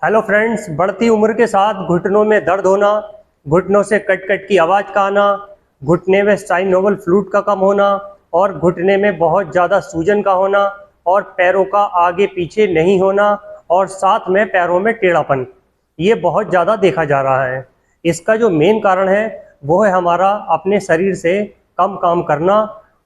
Hello friends, बढ़ती उम्र के साथ घुटनों में दर्द होना, घुटनों से कट कट की आवाज़ का आना, घुटने में साइनोवल फ्लूइड का कम होना और घुटने में बहुत ज़्यादा सूजन का होना और पैरों का आगे पीछे नहीं होना और साथ में पैरों में टेढ़ापन, ये बहुत ज़्यादा देखा जा रहा है। इसका जो मेन कारण है वो है हमारा अपने शरीर से कम काम करना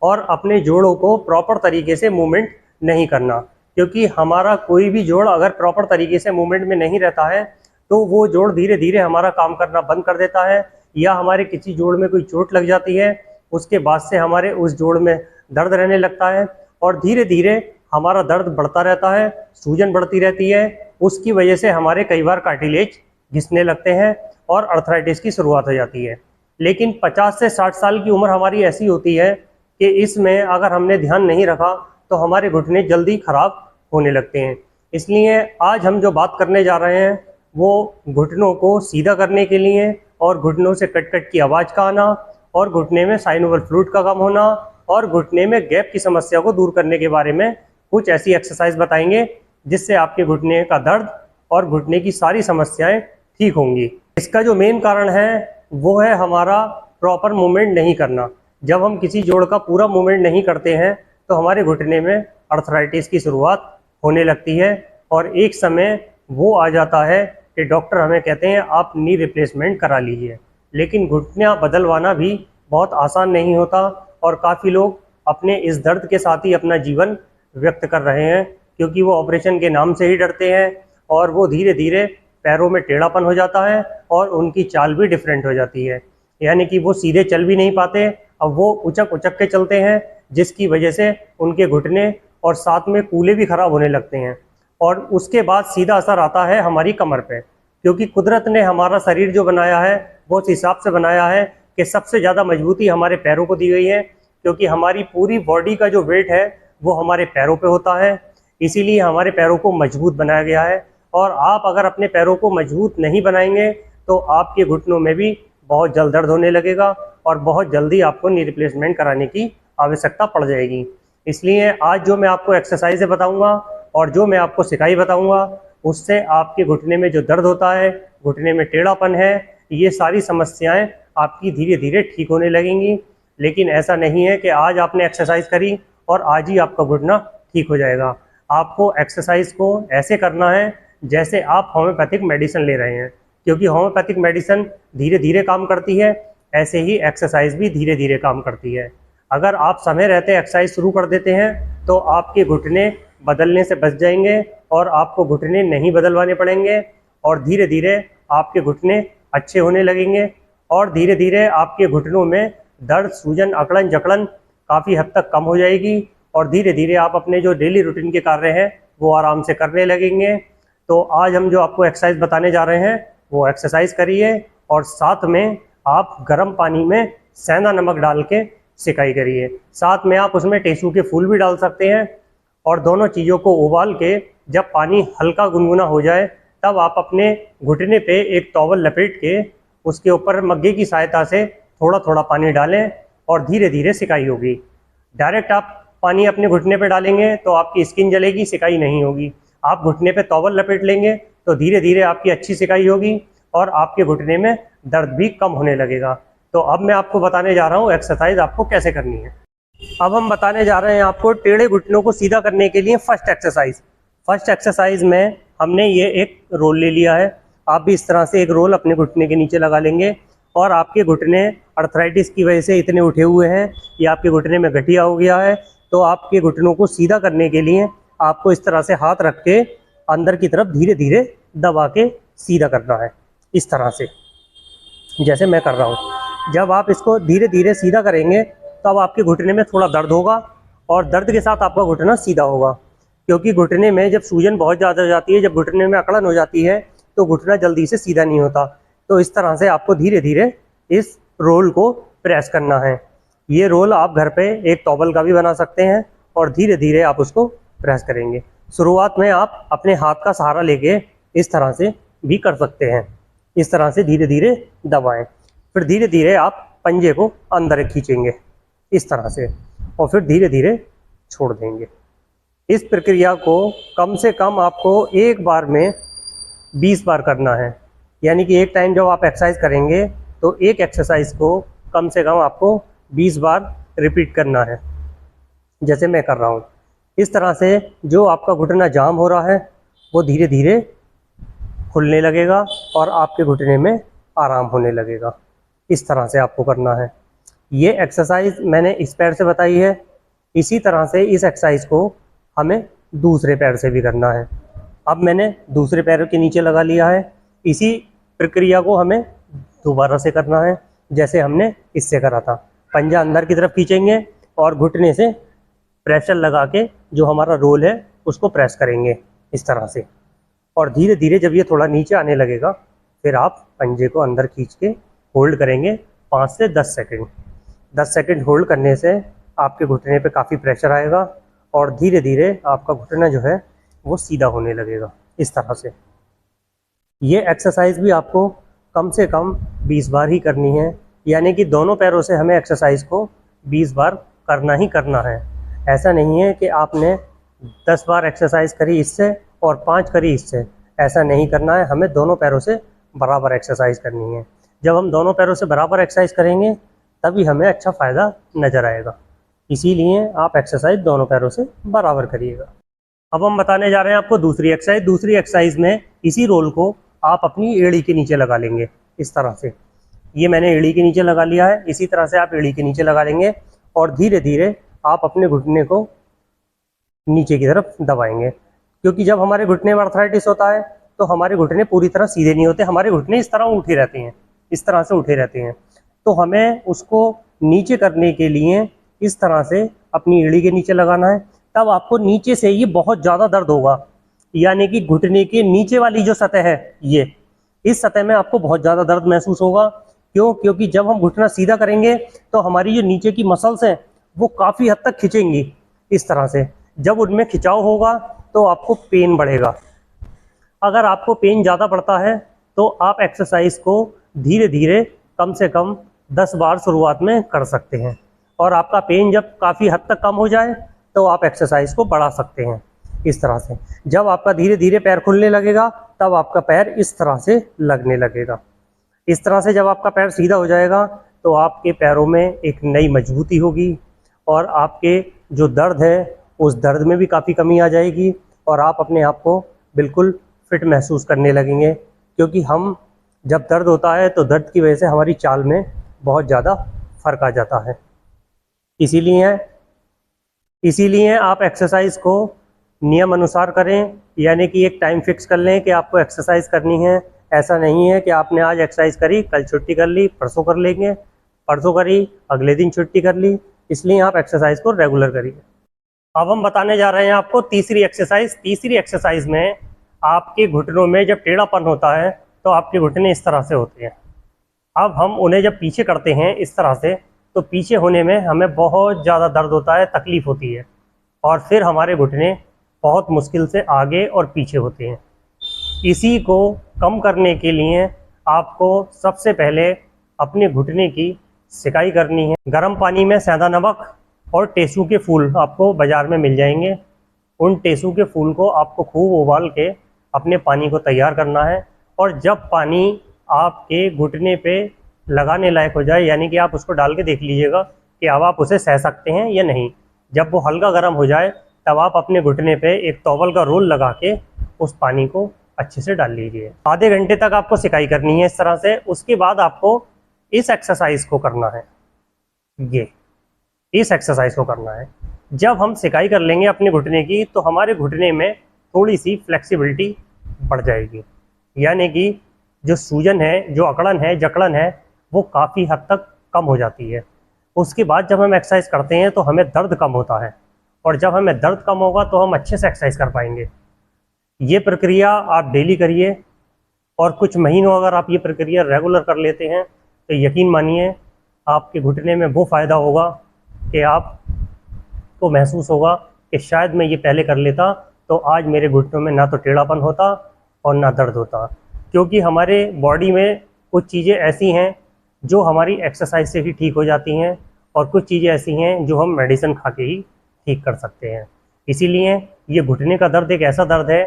और अपने जोड़ों को प्रॉपर तरीके से मूवमेंट नहीं करना। क्योंकि हमारा कोई भी जोड़ अगर प्रॉपर तरीके से मूवमेंट में नहीं रहता है तो वो जोड़ धीरे धीरे हमारा काम करना बंद कर देता है, या हमारे किसी जोड़ में कोई चोट लग जाती है, उसके बाद से हमारे उस जोड़ में दर्द रहने लगता है और धीरे धीरे हमारा दर्द बढ़ता रहता है, सूजन बढ़ती रहती है। उसकी वजह से हमारे कई बार कार्टिलेज घिसने लगते हैं और अर्थराइटिस की शुरुआत हो जाती है। लेकिन 50 से 60 साल की उम्र हमारी ऐसी होती है कि इसमें अगर हमने ध्यान नहीं रखा तो हमारे घुटने जल्दी खराब होने लगते हैं। इसलिए आज हम जो बात करने जा रहे हैं वो घुटनों को सीधा करने के लिए और घुटनों से कट कट की आवाज़ का आना और घुटने में साइनोवल फ्लूइड का कम होना और घुटने में गैप की समस्या को दूर करने के बारे में कुछ ऐसी एक्सरसाइज बताएंगे जिससे आपके घुटने का दर्द और घुटने की सारी समस्याएं ठीक होंगी। इसका जो मेन कारण है वो है हमारा प्रॉपर मूवमेंट नहीं करना। जब हम किसी जोड़ का पूरा मूवमेंट नहीं करते हैं तो हमारे घुटने में अर्थराइटिस की शुरुआत होने लगती है और एक समय वो आ जाता है कि डॉक्टर हमें कहते हैं आप नी रिप्लेसमेंट करा लीजिए। लेकिन घुटना बदलवाना भी बहुत आसान नहीं होता और काफ़ी लोग अपने इस दर्द के साथ ही अपना जीवन व्यक्त कर रहे हैं, क्योंकि वो ऑपरेशन के नाम से ही डरते हैं और वो धीरे धीरे पैरों में टेढ़ापन हो जाता है और उनकी चाल भी डिफरेंट हो जाती है, यानी कि वो सीधे चल भी नहीं पाते, अब वो उचक उचक के चलते हैं, जिसकी वजह से उनके घुटने और साथ में कूल्हे भी खराब होने लगते हैं। और उसके बाद सीधा असर आता है हमारी कमर पे, क्योंकि कुदरत ने हमारा शरीर जो बनाया है वो इस हिसाब से बनाया है कि सबसे ज़्यादा मजबूती हमारे पैरों को दी गई है, क्योंकि हमारी पूरी बॉडी का जो वेट है वो हमारे पैरों पे होता है। इसीलिए हमारे पैरों को मजबूत बनाया गया है और आप अगर अपने पैरों को मजबूत नहीं बनाएंगे तो आपके घुटनों में भी बहुत जल्द दर्द होने लगेगा और बहुत जल्दी आपको नी रिप्लेसमेंट कराने की आवश्यकता पड़ जाएगी। इसलिए आज जो मैं आपको एक्सरसाइजें बताऊंगा और जो मैं आपको सिखाई बताऊंगा उससे आपके घुटने में जो दर्द होता है, घुटने में टेढ़ापन है, ये सारी समस्याएं आपकी धीरे धीरे ठीक होने लगेंगी। लेकिन ऐसा नहीं है कि आज आपने एक्सरसाइज करी और आज ही आपका घुटना ठीक हो जाएगा। आपको एक्सरसाइज को ऐसे करना है जैसे आप होम्योपैथिक मेडिसिन ले रहे हैं, क्योंकि होम्योपैथिक मेडिसिन धीरे धीरे काम करती है, ऐसे ही एक्सरसाइज भी धीरे धीरे काम करती है। अगर आप समय रहते एक्सरसाइज शुरू कर देते हैं तो आपके घुटने बदलने से बच जाएंगे और आपको घुटने नहीं बदलवाने पड़ेंगे और धीरे धीरे आपके घुटने अच्छे होने लगेंगे और धीरे धीरे आपके घुटनों में दर्द, सूजन, अकड़न जकड़न काफ़ी हद तक कम हो जाएगी और धीरे धीरे आप अपने जो डेली रूटीन के कार्य हैं वो आराम से करने लगेंगे। तो आज हम जो आपको एक्सरसाइज बताने जा रहे हैं वो एक्सरसाइज करिए और साथ में आप गर्म पानी में सेंधा नमक डाल के सिकाई करिए। साथ में आप उसमें टेसू के फूल भी डाल सकते हैं और दोनों चीज़ों को उबाल के जब पानी हल्का गुनगुना हो जाए तब आप अपने घुटने पे एक टॉवल लपेट के उसके ऊपर मग्गे की सहायता से थोड़ा थोड़ा पानी डालें और धीरे धीरे सिकाई होगी। डायरेक्ट आप पानी अपने घुटने पे डालेंगे तो आपकी स्किन जलेगी, सिकाई नहीं होगी। आप घुटने पे टॉवल लपेट लेंगे तो धीरे धीरे आपकी अच्छी सिकाई होगी और आपके घुटने में दर्द भी कम होने लगेगा। तो अब मैं आपको बताने जा रहा हूँ एक्सरसाइज आपको कैसे करनी है। अब हम बताने जा रहे हैं आपको टेढ़े घुटनों को सीधा करने के लिए फर्स्ट एक्सरसाइज। फर्स्ट एक्सरसाइज में हमने ये एक रोल ले लिया है, आप भी इस तरह से एक रोल अपने घुटने के नीचे लगा लेंगे और आपके घुटने अर्थराइटिस की वजह से इतने उठे हुए हैं या आपके घुटने में गठिया हो गया है, तो आपके घुटनों को सीधा करने के लिए आपको इस तरह से हाथ रख के अंदर की तरफ धीरे धीरे दबा के सीधा करना है, इस तरह से जैसे मैं कर रहा हूँ। जब आप इसको धीरे धीरे सीधा करेंगे तब आपके घुटने में थोड़ा दर्द होगा और दर्द के साथ आपका घुटना सीधा होगा, क्योंकि घुटने में जब सूजन बहुत ज़्यादा हो जाती है, जब घुटने में अकड़न हो जाती है तो घुटना जल्दी से सीधा नहीं होता। तो इस तरह से आपको धीरे धीरे इस रोल को प्रेस करना है। ये रोल आप घर पे एक टॉवल का भी बना सकते हैं और धीरे धीरे आप उसको प्रेस करेंगे। शुरुआत में आप अपने हाथ का सहारा लेके इस तरह से भी कर सकते हैं, इस तरह से धीरे धीरे दबाएं, फिर धीरे धीरे आप पंजे को अंदर खींचेंगे इस तरह से और फिर धीरे धीरे छोड़ देंगे। इस प्रक्रिया को कम से कम आपको एक बार में 20 बार करना है। यानी कि एक टाइम जब आप एक्सरसाइज करेंगे तो एक एक्सरसाइज को कम से कम आपको 20 बार रिपीट करना है, जैसे मैं कर रहा हूँ। इस तरह से जो आपका घुटना जाम हो रहा है वो धीरे धीरे खुलने लगेगा और आपके घुटने में आराम होने लगेगा। इस तरह से आपको करना है। ये एक्सरसाइज मैंने इस पैर से बताई है, इसी तरह से इस एक्सरसाइज को हमें दूसरे पैर से भी करना है। अब मैंने दूसरे पैर के नीचे लगा लिया है। इसी प्रक्रिया को हमें दोबारा से करना है, जैसे हमने इससे करा था। पंजा अंदर की तरफ खींचेंगे और घुटने से प्रेशर लगा के जो हमारा रोल है उसको प्रेस करेंगे इस तरह से। और धीरे धीरे जब ये थोड़ा नीचे आने लगेगा फिर आप पंजे को अंदर खींच के होल्ड करेंगे 5 से 10 सेकंड। 10 सेकंड होल्ड करने से आपके घुटने पे काफ़ी प्रेशर आएगा और धीरे धीरे आपका घुटना जो है वो सीधा होने लगेगा इस तरह से। ये एक्सरसाइज भी आपको कम से कम 20 बार ही करनी है, यानी कि दोनों पैरों से हमें एक्सरसाइज को 20 बार करना ही करना है। ऐसा नहीं है कि आपने 10 बार एक्सरसाइज करी इससे और 5 करी इससे, ऐसा नहीं करना है। हमें दोनों पैरों से बराबर एक्सरसाइज करनी है। जब हम दोनों पैरों से बराबर एक्सरसाइज करेंगे तभी हमें अच्छा फ़ायदा नज़र आएगा। इसीलिए आप एक्सरसाइज दोनों पैरों से बराबर करिएगा। अब हम बताने जा रहे हैं आपको दूसरी एक्सरसाइज। दूसरी एक्सरसाइज में इसी रोल को आप अपनी एड़ी के नीचे लगा लेंगे इस तरह से। ये मैंने एड़ी के नीचे लगा लिया है, इसी तरह से आप एड़ी के नीचे लगा लेंगे और धीरे धीरे आप अपने घुटने को नीचे की तरफ दबाएंगे। क्योंकि जब हमारे घुटने में आर्थराइटिस होता है तो हमारे घुटने पूरी तरह सीधे नहीं होते, हमारे घुटने इस तरह उठे रहते हैं, इस तरह से उठे रहते हैं। तो हमें उसको नीचे करने के लिए इस तरह से अपनी एड़ी के नीचे लगाना है। तब आपको नीचे से ये बहुत ज़्यादा दर्द होगा, यानी कि घुटने के नीचे वाली जो सतह है ये, इस सतह में आपको बहुत ज़्यादा दर्द महसूस होगा। क्यों? क्योंकि जब हम घुटना सीधा करेंगे तो हमारी जो नीचे की मसल्स हैं वो काफ़ी हद तक खिंचेंगी इस तरह से। जब उनमें खिंचाव होगा तो आपको पेन बढ़ेगा। अगर आपको पेन ज़्यादा बढ़ता है तो आप एक्सरसाइज को धीरे धीरे कम से कम 10 बार शुरुआत में कर सकते हैं, और आपका पेन जब काफ़ी हद तक कम हो जाए तो आप एक्सरसाइज को बढ़ा सकते हैं इस तरह से। जब आपका धीरे धीरे पैर खुलने लगेगा तब आपका पैर इस तरह से लगने लगेगा। इस तरह से जब आपका पैर सीधा हो जाएगा तो आपके पैरों में एक नई मजबूती होगी और आपके जो दर्द है उस दर्द में भी काफ़ी कमी आ जाएगी और आप अपने आप को बिल्कुल फिट महसूस करने लगेंगे। क्योंकि हम जब दर्द होता है तो दर्द की वजह से हमारी चाल में बहुत ज़्यादा फ़र्क आ जाता है। इसीलिए आप एक्सरसाइज को नियम अनुसार करें, यानी कि एक टाइम फिक्स कर लें कि आपको एक्सरसाइज करनी है। ऐसा नहीं है कि आपने आज एक्सरसाइज करी, कल छुट्टी कर ली, परसों कर लेंगे, परसों करी, अगले दिन छुट्टी कर ली। इसलिए आप एक्सरसाइज को रेगुलर करिए। अब हम बताने जा रहे हैं आपको तीसरी एक्सरसाइज। तीसरी एक्सरसाइज में आपके घुटनों में जब टेढ़ापन होता है तो आपके घुटने इस तरह से होते हैं। अब हम उन्हें जब पीछे करते हैं इस तरह से तो पीछे होने में हमें बहुत ज़्यादा दर्द होता है, तकलीफ़ होती है, और फिर हमारे घुटने बहुत मुश्किल से आगे और पीछे होते हैं। इसी को कम करने के लिए आपको सबसे पहले अपने घुटने की सिकाई करनी है। गर्म पानी में सेंधा नमक और टेसू के फूल आपको बाज़ार में मिल जाएंगे। उन टेसू के फूल को आपको खूब उबाल के अपने पानी को तैयार करना है, और जब पानी आपके घुटने पे लगाने लायक हो जाए, यानी कि आप उसको डाल के देख लीजिएगा कि अब आप उसे सह सकते हैं या नहीं। जब वो हल्का गर्म हो जाए तब आप अपने घुटने पे एक टॉवल का रोल लगा के उस पानी को अच्छे से डाल लीजिए। आधे घंटे तक आपको सिकाई करनी है इस तरह से। उसके बाद आपको इस एक्सरसाइज को करना है, इस एक्सरसाइज को करना है। जब हम सिकाई कर लेंगे अपने घुटने की तो हमारे घुटने में थोड़ी सी फ्लेक्सिबिलिटी बढ़ जाएगी, यानी कि जो सूजन है, जो अकड़न है, जकड़न है, वो काफ़ी हद तक कम हो जाती है। उसके बाद जब हम एक्सरसाइज करते हैं तो हमें दर्द कम होता है, और जब हमें दर्द कम होगा तो हम अच्छे से एक्सरसाइज कर पाएंगे। ये प्रक्रिया आप डेली करिए, और कुछ महीनों अगर आप ये प्रक्रिया रेगुलर कर लेते हैं तो यकीन मानिए आपके घुटने में वो फ़ायदा होगा कि आपको महसूस होगा कि शायद मैं ये पहले कर लेता तो आज मेरे घुटनों में ना तो टेढ़ापन होता और ना दर्द होता। क्योंकि हमारे बॉडी में कुछ चीज़ें ऐसी हैं जो हमारी एक्सरसाइज से ही ठीक हो जाती हैं, और कुछ चीज़ें ऐसी हैं जो हम मेडिसिन खा के ही ठीक कर सकते हैं। इसीलिए ये घुटने का दर्द एक ऐसा दर्द है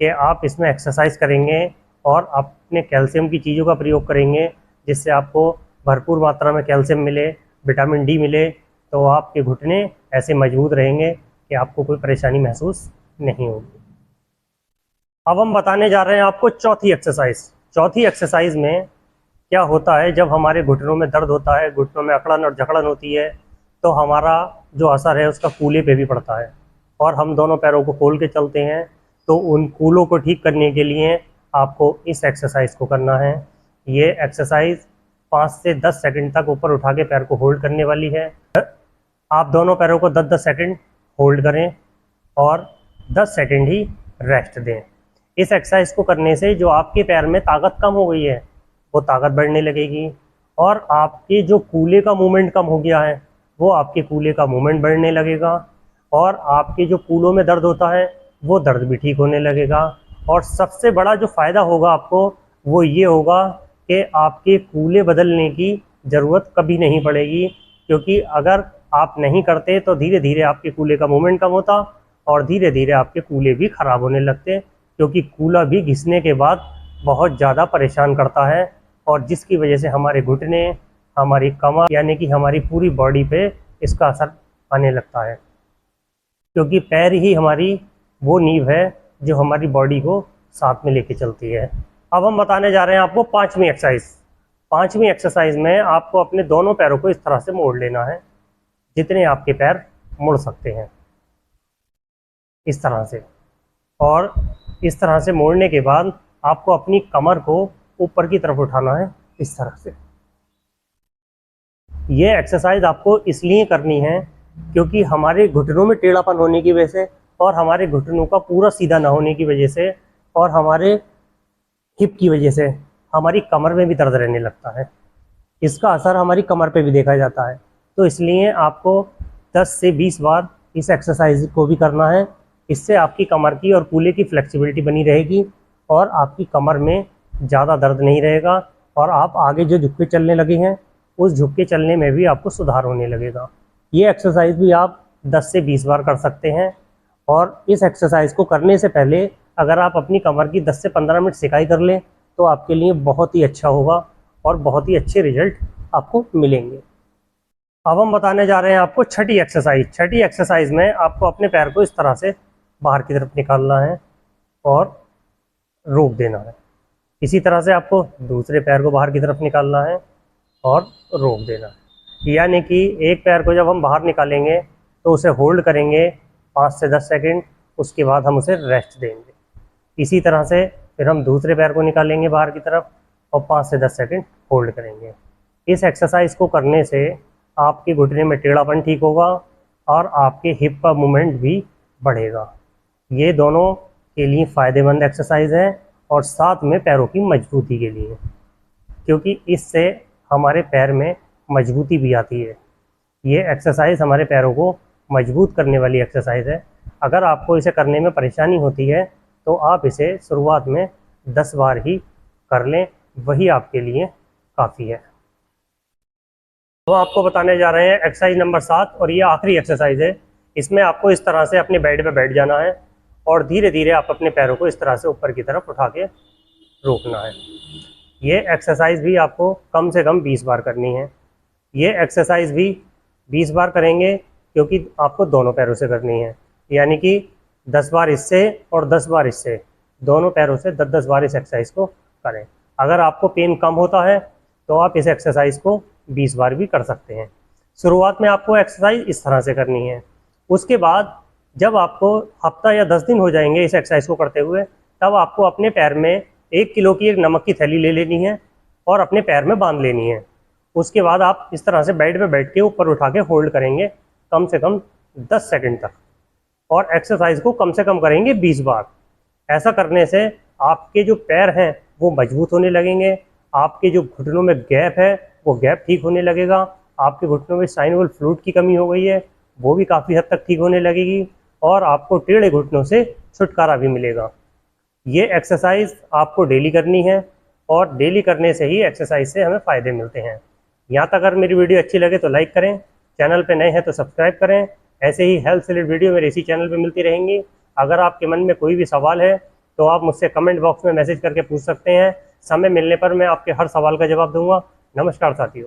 कि आप इसमें एक्सरसाइज करेंगे और अपने कैल्शियम की चीज़ों का प्रयोग करेंगे जिससे आपको भरपूर मात्रा में कैल्शियम मिले, विटामिन डी मिले, तो आपके घुटने ऐसे मजबूत रहेंगे कि आपको कोई परेशानी महसूस नहीं होगी। अब हम बताने जा रहे हैं आपको चौथी एक्सरसाइज। चौथी एक्सरसाइज में क्या होता है, जब हमारे घुटनों में दर्द होता है, घुटनों में अकड़न और जकड़न होती है, तो हमारा जो असर है उसका कूल्हे पे भी पड़ता है और हम दोनों पैरों को खोल के चलते हैं। तो उन कूलों को ठीक करने के लिए आपको इस एक्सरसाइज को करना है। ये एक्सरसाइज 5 से 10 सेकंड तक ऊपर उठा के पैर को होल्ड करने वाली है। आप दोनों पैरों को 10-10 सेकंड होल्ड करें और 10 सेकंड ही रेस्ट दें। इस एक्सरसाइज को करने से जो आपके पैर में ताकत कम हो गई है वो ताकत बढ़ने लगेगी और आपके जो कूल्हे का मूवमेंट कम हो गया है वो आपके कूल्हे का मूवमेंट बढ़ने लगेगा और आपके जो कूलों में दर्द होता है वो दर्द भी ठीक होने लगेगा। और सबसे बड़ा जो फ़ायदा होगा आपको वो ये होगा कि आपके कूल्हे बदलने की ज़रूरत कभी नहीं पड़ेगी, क्योंकि अगर आप नहीं करते तो धीरे धीरे आपके कूल्हे का मूवमेंट कम होता और धीरे धीरे आपके कूल्हे भी ख़राब होने लगते, क्योंकि कूल्हा भी घिसने के बाद बहुत ज़्यादा परेशान करता है और जिसकी वजह से हमारे घुटने, हमारी कमर यानी कि हमारी पूरी बॉडी पे इसका असर आने लगता है, क्योंकि पैर ही हमारी वो नींव है जो हमारी बॉडी को साथ में लेके चलती है। अब हम बताने जा रहे हैं आपको पांचवी एक्सरसाइज। पांचवी एक्सरसाइज में आपको अपने दोनों पैरों को इस तरह से मोड़ लेना है जितने आपके पैर मुड़ सकते हैं, इस तरह से। और इस तरह से मोड़ने के बाद आपको अपनी कमर को ऊपर की तरफ उठाना है इस तरह से। ये एक्सरसाइज आपको इसलिए करनी है क्योंकि हमारे घुटनों में टेढ़ापन होने की वजह से और हमारे घुटनों का पूरा सीधा ना होने की वजह से और हमारे हिप की वजह से हमारी कमर में भी दर्द रहने लगता है। इसका असर हमारी कमर पे भी देखा जाता है। तो इसलिए आपको 10 से 20 बार इस एक्सरसाइज को भी करना है। इससे आपकी कमर की और कूल्हे की फ्लेक्सिबिलिटी बनी रहेगी और आपकी कमर में ज़्यादा दर्द नहीं रहेगा और आप आगे जो झुक के चलने लगे हैं उस झुक के चलने में भी आपको सुधार होने लगेगा। ये एक्सरसाइज भी आप 10 से 20 बार कर सकते हैं और इस एक्सरसाइज को करने से पहले अगर आप अपनी कमर की 10 से 15 मिनट सिकाई कर लें तो आपके लिए बहुत ही अच्छा होगा और बहुत ही अच्छे रिजल्ट आपको मिलेंगे। अब हम बताने जा रहे हैं आपको छठी एक्सरसाइज। छठी एक्सरसाइज में आपको अपने पैर को इस तरह से बाहर की तरफ निकालना है और रोक देना है। इसी तरह से आपको दूसरे पैर को बाहर की तरफ निकालना है और रोक देना है। यानी कि एक पैर को जब हम बाहर निकालेंगे तो उसे होल्ड करेंगे 5 से 10 सेकंड, उसके बाद हम उसे रेस्ट देंगे। इसी तरह से फिर हम दूसरे पैर को निकालेंगे बाहर की तरफ और 5 से 10 सेकंड होल्ड करेंगे। इस एक्सरसाइज को करने से आपके घुटने में टेढ़ापन ठीक होगा और आपके हिप का मूवमेंट भी बढ़ेगा। ये दोनों के लिए फ़ायदेमंद एक्सरसाइज है और साथ में पैरों की मजबूती के लिए, क्योंकि इससे हमारे पैर में मजबूती भी आती है। ये एक्सरसाइज हमारे पैरों को मजबूत करने वाली एक्सरसाइज है। अगर आपको इसे करने में परेशानी होती है तो आप इसे शुरुआत में 10 बार ही कर लें, वही आपके लिए काफ़ी है। तो आपको बताने जा रहे हैं एक्सरसाइज नंबर 7 और ये आखिरी एक्सरसाइज है। इसमें आपको इस तरह से अपने बेड पे बैठ जाना है और धीरे धीरे आप अपने पैरों को इस तरह से ऊपर की तरफ उठा के रोकना है। ये एक्सरसाइज भी आपको कम से कम 20 बार करनी है। ये एक्सरसाइज भी 20 बार करेंगे क्योंकि आपको दोनों पैरों से करनी है, यानी कि 10 बार इससे और 10 बार इससे, दोनों पैरों से 10-10 बार इस एक्सरसाइज को करें। अगर आपको पेन कम होता है तो आप इस एक्सरसाइज को 20 बार भी कर सकते हैं। शुरुआत में आपको एक्सरसाइज इस तरह से करनी है। उसके बाद जब आपको हफ्ता या 10 दिन हो जाएंगे इस एक्सरसाइज को करते हुए, तब आपको अपने पैर में 1 किलो की एक नमक की थैली ले लेनी है और अपने पैर में बांध लेनी है। उसके बाद आप इस तरह से बेड पे बैठ के ऊपर उठा के होल्ड करेंगे कम से कम 10 सेकंड तक और एक्सरसाइज को कम से कम करेंगे 20 बार। ऐसा करने से आपके जो पैर हैं वो मजबूत होने लगेंगे, आपके जो घुटनों में गैप है वो गैप ठीक होने लगेगा, आपके घुटनों में साइनोवियल फ्लूइड की कमी हो गई है वो भी काफ़ी हद तक ठीक होने लगेगी और आपको टेढ़े घुटनों से छुटकारा भी मिलेगा। ये एक्सरसाइज आपको डेली करनी है और डेली करने से ही एक्सरसाइज से हमें फ़ायदे मिलते हैं। यहाँ तक अगर मेरी वीडियो अच्छी लगे तो लाइक करें, चैनल पे नए हैं तो सब्सक्राइब करें। ऐसे ही हेल्थ से रिलेटेड वीडियो मेरे इसी चैनल पे मिलती रहेंगी। अगर आपके मन में कोई भी सवाल है तो आप मुझसे कमेंट बॉक्स में मैसेज करके पूछ सकते हैं। समय मिलने पर मैं आपके हर सवाल का जवाब दूंगा। नमस्कार साथियों।